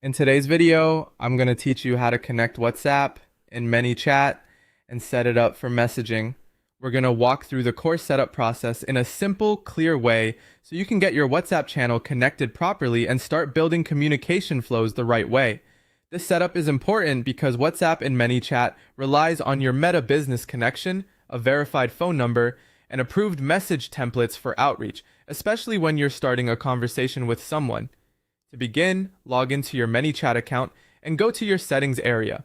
In today's video, I'm going to teach you how to connect WhatsApp in ManyChat and set it up for messaging. We're going to walk through the core setup process in a simple, clear way so you can get your WhatsApp channel connected properly and start building communication flows the right way. This setup is important because WhatsApp in ManyChat relies on your Meta business connection, a verified phone number, and approved message templates for outreach, especially when you're starting a conversation with someone. To begin, log into your ManyChat account and go to your settings area.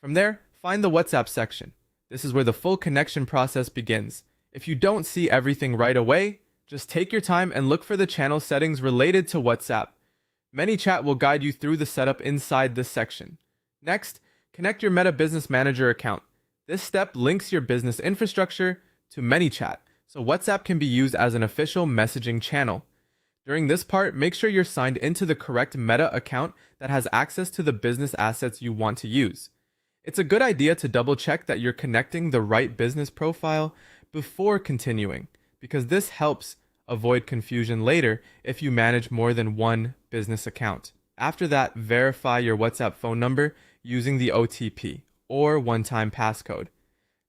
From there, find the WhatsApp section. This is where the full connection process begins. If you don't see everything right away, just take your time and look for the channel settings related to WhatsApp. ManyChat will guide you through the setup inside this section. Next, connect your Meta Business Manager account. This step links your business infrastructure to ManyChat, so WhatsApp can be used as an official messaging channel. During this part, make sure you're signed into the correct Meta account that has access to the business assets you want to use. It's a good idea to double check that you're connecting the right business profile before continuing, because this helps avoid confusion later if you manage more than one business account. After that, verify your WhatsApp phone number using the OTP or one-time passcode.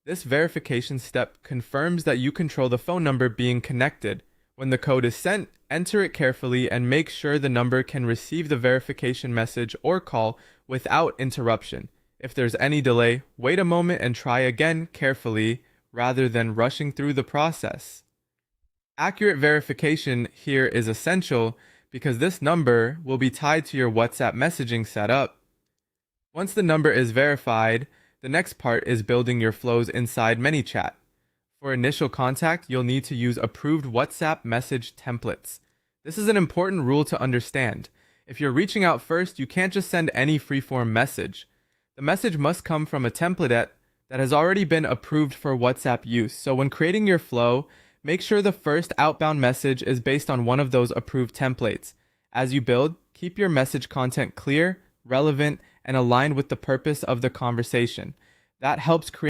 This verification step confirms that you control the phone number being connected. When the code is sent, enter it carefully and make sure the number can receive the verification message or call without interruption. If there's any delay, wait a moment and try again carefully rather than rushing through the process. Accurate verification here is essential because this number will be tied to your WhatsApp messaging setup. Once the number is verified, the next part is building your flows inside ManyChat. For initial contact, you'll need to use approved WhatsApp message templates. This is an important rule to understand. If you're reaching out first, you can't just send any freeform message. The message must come from a template that has already been approved for WhatsApp use. So when creating your flow, make sure the first outbound message is based on one of those approved templates. As you build, keep your message content clear, relevant, and aligned with the purpose of the conversation. That helps create